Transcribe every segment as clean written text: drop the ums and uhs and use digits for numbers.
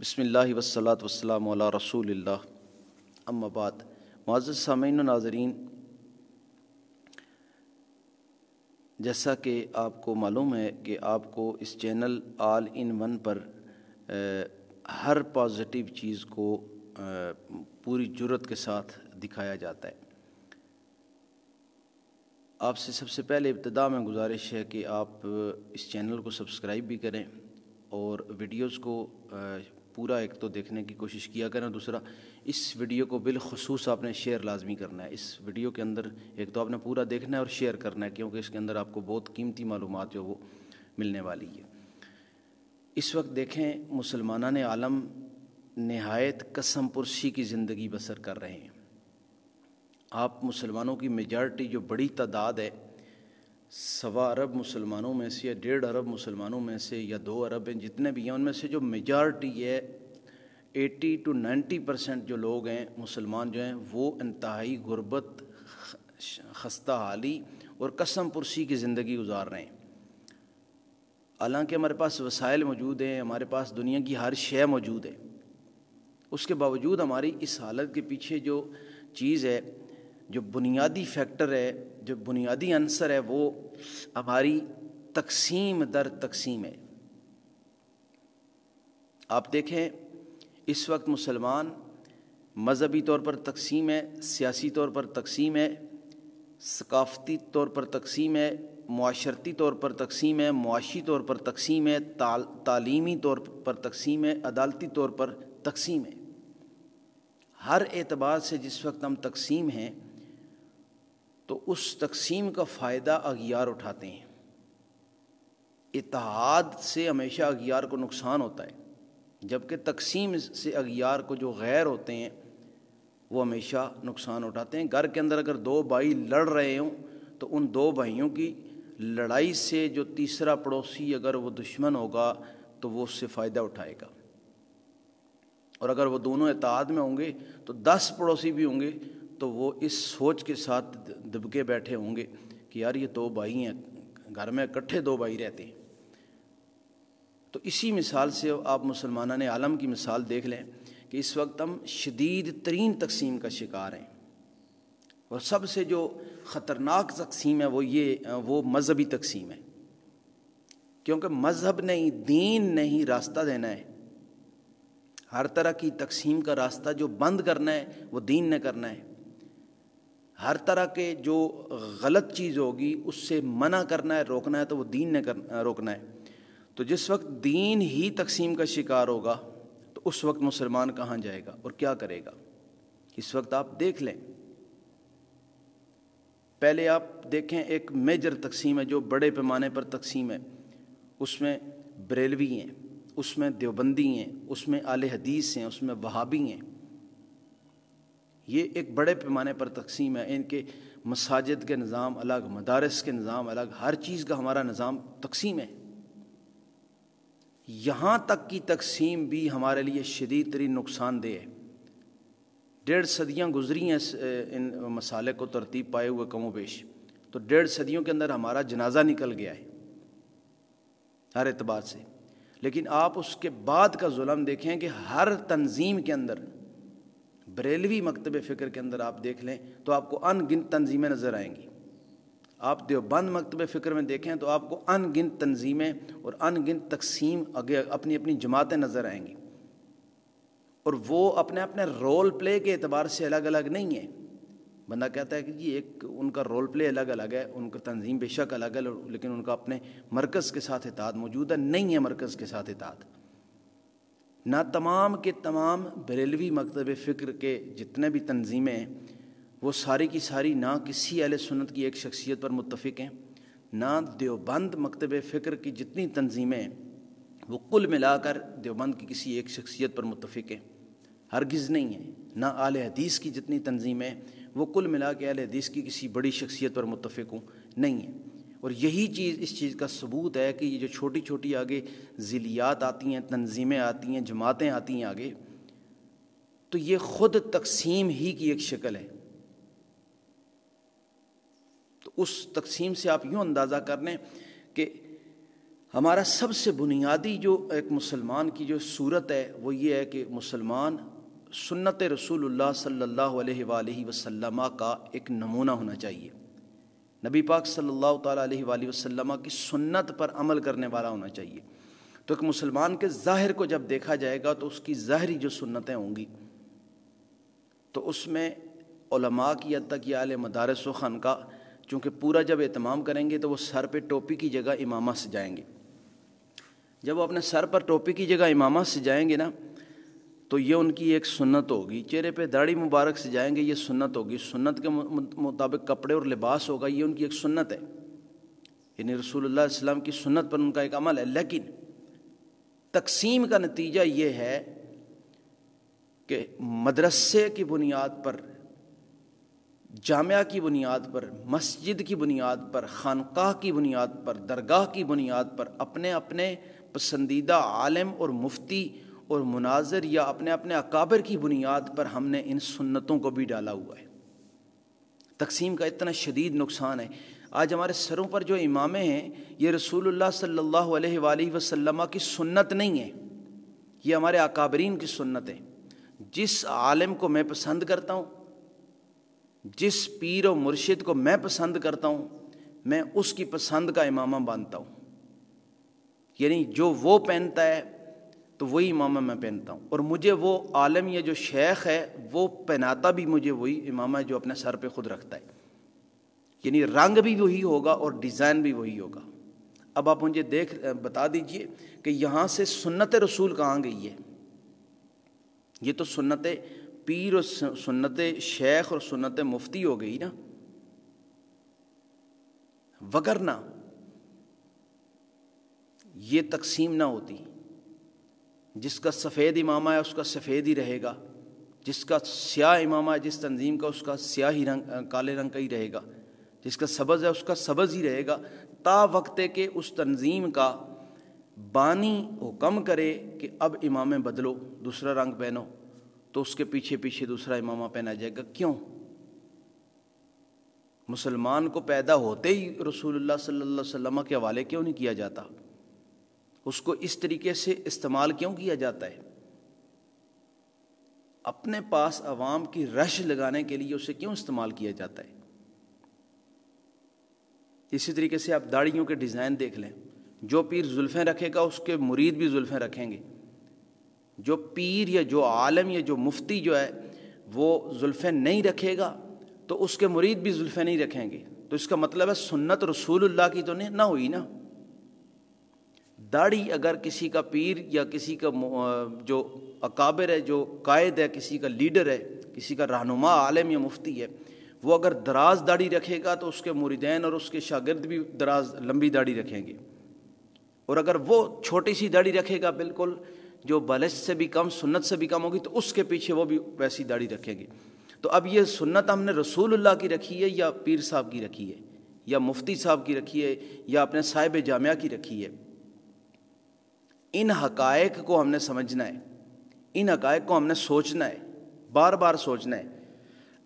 بسم اللہ والصلاۃ والسلام علی رسول اللہ، اما بعد۔ معزز سامعین و ناظرین، جیسا کہ آپ کو معلوم ہے کہ آپ کو اس چینل آل ان ون پر ہر پازیٹیو چیز کو پوری جرات کے ساتھ دکھایا جاتا ہے۔ آپ سے سب سے پہلے ابتدا میں گزارش ہے کہ آپ اس چینل کو سبسکرائب بھی کریں اور ویڈیوز کو پورا ایک تو دیکھنے کی کوشش کیا کریں، دوسرا اس ویڈیو کو بالخصوص آپ نے شیئر لازمی کرنا ہے۔ اس ویڈیو کے اندر ایک تو آپ نے پورا دیکھنا ہے اور شیئر کرنا ہے، کیونکہ اس کے اندر آپ کو بہت قیمتی معلومات جو وہ ملنے والی ہے۔ اس وقت دیکھیں، مسلمانان عالم نہایت قسم پرسی کی زندگی بسر کر رہے ہیں۔ آپ مسلمانوں کی میجارٹی جو بڑی تعداد ہے، 1.25 ارب مسلمانوں میں سے یا 1.5 ارب مسلمانوں میں سے یا 2 ارب ہیں، جتنے بھی ہیں ان میں سے جو میجارٹی ہے 80 to 90% جو لوگ ہیں مسلمان جو ہیں، وہ انتہائی غربت، خستہ حالی اور قسم پرسی کی زندگی گزار رہے ہیں۔ حالانکہ ہمارے پاس وسائل موجود ہیں، ہمارے پاس دنیا کی ہر شے موجود ہے، اس کے باوجود ہماری اس حالت کے پیچھے جو چیز ہے، جو بنیادی فیکٹر ہے، جو بنیادی عنصر ہے، وہ ہماری تقسیم در تقسیم ہے۔ آپ دیکھیں، اس وقت مسلمان مذہبی طور پر تقسیم ہے، سیاسی طور پر تقسیم ہے، ثقافتی طور پر تقسیم ہے، معاشرتی طور پر تقسیم ہے، معاشی طور پر تقسیم ہے، تعلیمی طور پر تقسیم ہے، عدالتی طور پر تقسیم ہے۔ ہر اعتبار سے جس وقت ہم تقسیم ہیں تو اس تقسیم کا فائدہ اغیار اٹھاتے ہیں۔ اتحاد سے ہمیشہ اغیار کو نقصان ہوتا ہے، جبکہ تقسیم سے اغیار کو جو غیر ہوتے ہیں وہ ہمیشہ نقصان اٹھاتے ہیں۔ گھر کے اندر اگر 2 بھائی لڑ رہے ہوں تو ان 2 بھائیوں کی لڑائی سے جو تیسرا پڑوسی اگر وہ دشمن ہوگا تو وہ اس سے فائدہ اٹھائے گا، اور اگر وہ دونوں اتحاد میں ہوں گے تو 10 پڑوسی بھی ہوں گے تو وہ اس سوچ کے ساتھ دبکے بیٹھے ہوں گے کہ یار یہ 2 بھائی ہیں، گھر میں اکٹھے 2 بھائی رہتے ہیں۔ تو اسی مثال سے آپ مسلمانان عالم کی مثال دیکھ لیں کہ اس وقت ہم شدید ترین تقسیم کا شکار ہیں، اور سب سے جو خطرناک تقسیم ہے وہ مذہبی تقسیم ہے، کیونکہ مذہب نہیں، دین نہیں راستہ دینا ہے۔ ہر طرح کی تقسیم کا راستہ جو بند کرنا ہے وہ دین نے کرنا ہے۔ ہر طرح کے جو غلط چیز ہوگی اس سے منع کرنا ہے، روکنا ہے تو وہ دین نے روکنا ہے۔ تو جس وقت دین ہی تقسیم کا شکار ہوگا تو اس وقت مسلمان کہاں جائے گا اور کیا کرے گا؟ اس وقت آپ دیکھ لیں، پہلے آپ دیکھیں، ایک میجر تقسیم ہے جو بڑے پیمانے پر تقسیم ہے، اس میں بریلوی ہیں، اس میں دیوبندی ہیں، اس میں اہل حدیث ہیں، اس میں وہابی ہیں۔ یہ ایک بڑے پیمانے پر تقسیم ہے۔ ان کے مساجد کے نظام الگ، مدارس کے نظام الگ، ہر چیز کا ہمارا نظام تقسیم ہے۔ یہاں تک کی تقسیم بھی ہمارے لیے شدید ترین نقصان دہ ہے۔ 1.5 صدیاں گزری ہیں ان مسالے کو ترتیب پائے ہوئے کم و بیش، تو 1.5 صدیوں کے اندر ہمارا جنازہ نکل گیا ہے ہر اعتبار سے۔ لیکن آپ اس کے بعد کا ظلم دیکھیں کہ ہر تنظیم کے اندر، بریلوی مکتب فکر کے اندر آپ دیکھ لیں تو آپ کو ان گنت تنظیمیں نظر آئیں گی۔ آپ دیوبند مکتب فکر میں دیکھیں تو آپ کو ان گنت تنظیمیں اور ان گنت تقسیم اپنی اپنی جماعتیں نظر آئیں گی، اور وہ اپنے اپنے رول پلے کے اعتبار سے الگ الگ نہیں ہیں۔ بندہ کہتا ہے کہ جی ایک ان کا رول پلے الگ الگ ہے، ان کا تنظیم بے شک الگ ہے، لیکن ان کا اپنے مرکز کے ساتھ اتحاد موجود ہے۔ نہیں ہے مرکز کے ساتھ اتحاد۔ نہ تمام کے تمام بریلوی مکتب فکر کے جتنے بھی تنظیمیں ہیں وہ ساری کی ساری نہ کسی اہل سنت کی ایک شخصیت پر متفق ہیں، نہ دیوبند مکتب فکر کی جتنی تنظیمیں ہیں وہ کل ملا کر دیوبند کی کسی ایک شخصیت پر متفق ہیں، ہرگز نہیں ہیں۔ نہ اہل حدیث کی جتنی تنظیمیں وہ کل ملا کے اہل حدیث کی کسی بڑی شخصیت پر متفق ہوں، نہیں ہیں۔ اور یہی چیز اس چیز کا ثبوت ہے کہ یہ جو چھوٹی چھوٹی آگے ذیلیات آتی ہیں، تنظیمیں آتی ہیں، جماعتیں آتی ہیں آگے، تو یہ خود تقسیم ہی کی ایک شکل ہے۔ تو اس تقسیم سے آپ یوں اندازہ کر لیں کہ ہمارا سب سے بنیادی جو ایک مسلمان کی جو صورت ہے وہ یہ ہے کہ مسلمان سنت رسول اللہ صلی اللہ علیہ وآلہ وسلم کا ایک نمونہ ہونا چاہیے، نبی پاک صلی اللہ تعالیٰ علیہ وآلہ وسلم کی سنت پر عمل کرنے والا ہونا چاہیے۔ تو ایک مسلمان کے ظاہر کو جب دیکھا جائے گا تو اس کی ظاہری جو سنتیں ہوں گی تو اس میں علماء کی حد تک یا اہل مدارس و خانقاہ چونکہ پورا جب اہتمام کریں گے تو وہ سر پہ ٹوپی کی جگہ امامہ سجائیں گے۔ جب وہ اپنے سر پر ٹوپی کی جگہ امامہ سجائیں گے نا تو یہ ان کی ایک سنت ہوگی، چہرے پہ داڑھی مبارک سجائیں گے، یہ سنت ہوگی، سنت کے مطابق کپڑے اور لباس ہوگا، یہ ان کی ایک سنت ہے، یعنی رسول اللہ علیہ وسلم کی سنت پر ان کا ایک عمل ہے۔ لیکن تقسیم کا نتیجہ یہ ہے کہ مدرسے کی بنیاد پر، جامعہ کی بنیاد پر، مسجد کی بنیاد پر، خانقاہ کی بنیاد پر، درگاہ کی بنیاد پر اپنے اپنے پسندیدہ عالم اور مفتی اور مناظر یا اپنے اپنے اکابر کی بنیاد پر ہم نے ان سنتوں کو بھی ڈالا ہوا ہے۔ تقسیم کا اتنا شدید نقصان ہے۔ آج ہمارے سروں پر جو امامیں ہیں یہ رسول اللہ صلی اللہ علیہ وآلہ وسلم کی سنت نہیں ہے، یہ ہمارے اکابرین کی سنت ہے۔ جس عالم کو میں پسند کرتا ہوں، جس پیر و مرشد کو میں پسند کرتا ہوں، میں اس کی پسند کا امامہ باندھتا ہوں، یعنی جو وہ پہنتا ہے تو وہی امامہ میں پہنتا ہوں، اور مجھے وہ عالم یا جو شیخ ہے وہ پہناتا بھی مجھے وہی امامہ ہے جو اپنے سر پہ خود رکھتا ہے، یعنی رنگ بھی وہی ہوگا اور ڈیزائن بھی وہی ہوگا۔ اب آپ مجھے بتا دیجئے کہ یہاں سے سنت رسول کہاں گئی ہے؟ یہ تو سنت پیر اور سنت شیخ اور سنت مفتی ہو گئی نا، وگرنہ یہ تقسیم نہ ہوتی۔ جس کا سفید امامہ ہے اس کا سفید ہی رہے گا، جس کا سیاہ امامہ ہے جس تنظیم کا اس کا سیاہ ہی رنگ، کالے رنگ کا ہی رہے گا، جس کا سبز ہے اس کا سبز ہی رہے گا، تا وقت کہ اس تنظیم کا بانی حکم کرے کہ اب امامے بدلو، دوسرا رنگ پہنو، تو اس کے پیچھے پیچھے دوسرا امامہ پہنا جائے گا۔ کیوں؟ مسلمان کو پیدا ہوتے ہی رسول اللہ صلی اللہ علیہ وسلم کے حوالے کیوں نہیں کیا جاتا؟ اس کو اس طریقے سے استعمال کیوں کیا جاتا ہے؟ اپنے پاس عوام کی رش لگانے کے لیے اسے کیوں استعمال کیا جاتا ہے؟ اسی طریقے سے آپ داڑھیوں کے ڈیزائن دیکھ لیں، جو پیر زلفیں رکھے گا اس کے مرید بھی زلفیں رکھیں گے، جو پیر یا جو عالم یا جو مفتی جو ہے وہ زلفیں نہیں رکھے گا تو اس کے مرید بھی زلفیں نہیں رکھیں گے، تو اس کا مطلب ہے سنت رسول اللہ کی تو نہ ہوئی نا۔ داڑھی اگر کسی کا پیر یا کسی کا جو اکابر ہے، جو قائد ہے، کسی کا لیڈر ہے، کسی کا رہنما عالم یا مفتی ہے، وہ اگر دراز داڑھی رکھے گا تو اس کے مریدین اور اس کے شاگرد بھی لمبی داڑھی رکھیں گے، اور اگر وہ چھوٹی سی داڑھی رکھے گا بالکل جو بالغ سے بھی کم، سنت سے بھی کم ہوگی، تو اس کے پیچھے وہ بھی ویسی داڑھی رکھیں گے۔ تو اب یہ سنت ہم نے رسول اللہ کی رکھی ہے یا پیر صاحب کی رکھی ہے یا مفتی صاحب کی رکھی ہے یا اپنے صاحب جامعہ کی رکھی ہے؟ ان حقائق کو ہم نے سمجھنا ہے، ان حقائق کو ہم نے سوچنا ہے، بار بار سوچنا ہے۔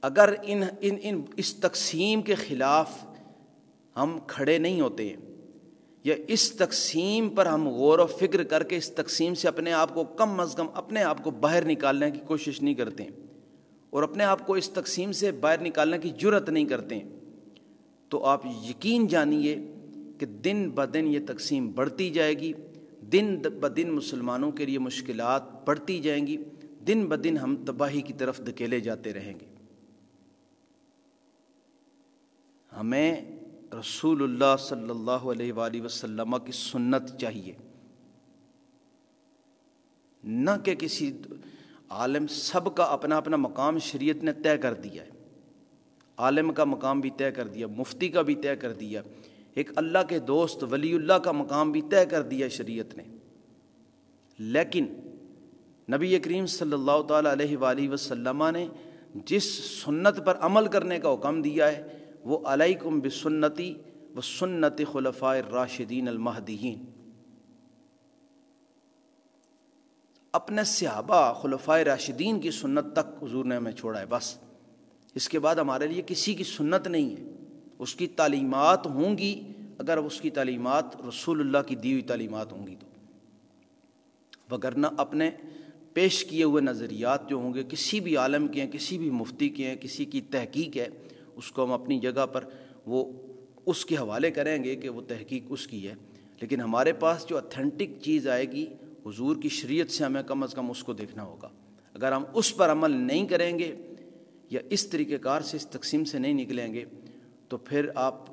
اگر اس تقسیم کے خلاف ہم کھڑے نہیں ہوتے ہیں یا اس تقسیم پر ہم غور و فکر کر کے اس تقسیم سے اپنے آپ کو کم از کم اپنے آپ کو باہر نکالنے کی کوشش نہیں کرتے ہیں اور اپنے آپ کو اس تقسیم سے باہر نکالنے کی جرات نہیں کرتے ہیں، تو آپ یقین جانیے کہ دن بدن یہ تقسیم بڑھتی جائے گی، دن بدن مسلمانوں کے لیے مشکلات بڑھتی جائیں گی، دن بدن ہم تباہی کی طرف دھکیلے جاتے رہیں گے۔ ہمیں رسول اللہ صلی اللہ علیہ وآلہ وسلم کی سنت چاہیے، نہ کہ کسی عالم۔ سب کا اپنا اپنا مقام شریعت نے طے کر دیا ہے، عالم کا مقام بھی طے کر دیا، مفتی کا بھی طے کر دیا، ایک اللہ کے دوست ولی اللہ کا مقام بھی طے کر دیا شریعت نے۔ لیکن نبی کریم صلی اللہ تعالیٰ علیہ وآلہ وسلم نے جس سنت پر عمل کرنے کا حکم دیا ہے وہ علیکم بسنتی و سنت خلفاء الراشدین المہدیین۔ اپنے صحابہ خلفاء راشدین کی سنت تک حضور نے ہمیں چھوڑا ہے، بس اس کے بعد ہمارے لیے کسی کی سنت نہیں ہے۔ اس کی تعلیمات ہوں گی اگر اس کی تعلیمات رسول اللہ کی دی ہوئی تعلیمات ہوں گی تو، وگرنہ اپنے پیش کیے ہوئے نظریات جو ہوں گے کسی بھی عالم کے ہیں، کسی بھی مفتی کے ہیں، کسی کی تحقیق ہے، اس کو ہم اپنی جگہ پر وہ اس کے حوالے کریں گے کہ وہ تحقیق اس کی ہے، لیکن ہمارے پاس جو اتھینٹک چیز آئے گی حضور کی شریعت سے ہمیں کم از کم اس کو دیکھنا ہوگا۔ اگر ہم اس پر عمل نہیں کریں گے یا اس طریقہ کار سے اس تقسیم سے نہیں نکلیں گے تو پھر آپ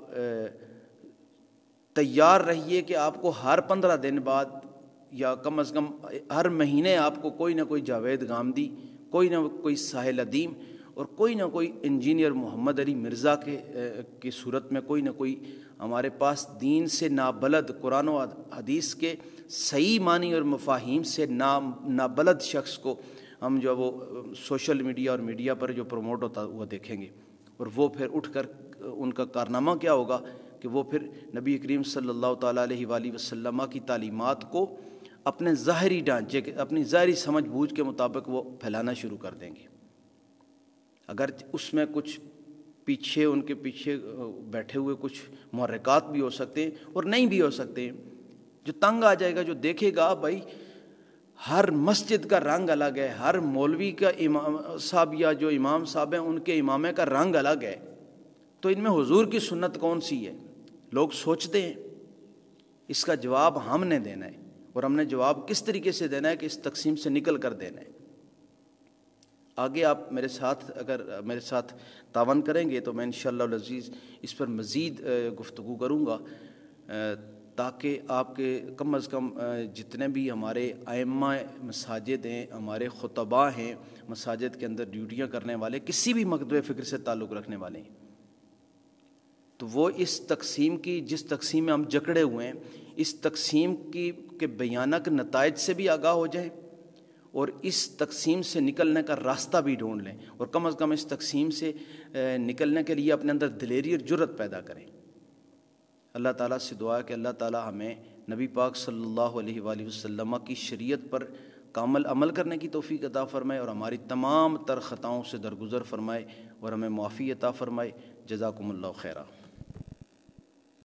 تیار رہیے کہ آپ کو ہر 15 دن بعد یا کم از کم ہر مہینے آپ کو کوئی نہ کوئی جاوید گامدی، کوئی نہ کوئی ساحل ادیم اور کوئی نہ کوئی انجینئر محمد علی مرزا کی صورت میں کوئی نہ کوئی ہمارے پاس دین سے نابلد، قرآن و حدیث کے صحیح معنی اور مفاہیم سے نابلد شخص کو ہم جو وہ سوشل میڈیا اور میڈیا پر جو پروموٹ ہوتا وہ دیکھیں گے، اور وہ پھر اٹھ کر ان کا کارنامہ کیا ہوگا کہ وہ پھر نبی کریم صلی اللہ تعالیٰ علیہ وآلہ وسلم کی تعلیمات کو اپنے ظاہری ڈھانچے کے، اپنی ظاہری سمجھ بوجھ کے مطابق وہ پھیلانا شروع کر دیں گے۔ اگر اس میں کچھ پیچھے ان کے پیچھے بیٹھے ہوئے کچھ محرکات بھی ہو سکتے ہیں اور نہیں بھی ہو سکتے ہیں، جو تنگ آ جائے گا، جو دیکھے گا بھائی ہر مسجد کا رنگ الگ ہے، ہر مولوی کا امام صاحب یا جو امام صاحب ہیں ان کے امامے کا رنگ الگ ہے، تو ان میں حضور کی سنت کون سی ہے؟ لوگ سوچتے ہیں۔ اس کا جواب ہم نے دینا ہے، اور ہم نے جواب کس طریقے سے دینا ہے کہ اس تقسیم سے نکل کر دینا ہے۔ آگے آپ میرے ساتھ تعاون کریں گے تو میں انشاءاللہ العزیز اس پر مزید گفتگو کروں گا، تاکہ آپ کے کم از کم جتنے بھی ہمارے ائمہ مساجد ہیں، ہمارے خطباء ہیں، مساجد کے اندر ڈیوٹیاں کرنے والے، کسی بھی مکتب فکر سے تعلق رکھنے والے ہیں، تو وہ اس تقسیم کی، جس تقسیم میں ہم جکڑے ہوئے ہیں، اس تقسیم کے بھیانک نتائج سے بھی آگاہ ہو جائیں اور اس تقسیم سے نکلنے کا راستہ بھی ڈھونڈ لیں، اور کم از کم اس تقسیم سے نکلنے کے لیے اپنے اندر دلیری اور جرأت پیدا کریں۔ اللہ تعالیٰ سے دعا ہے کہ اللہ تعالیٰ ہمیں نبی پاک صلی اللہ علیہ وآلہ وسلم کی شریعت پر کامل عمل کرنے کی توفیق عطا فرمائے، اور ہماری تمام تر خطاؤں سے درگزر فرمائے، اور ہمیں معافی عطا فرمائے۔ جزاکم اللہ خیرہ۔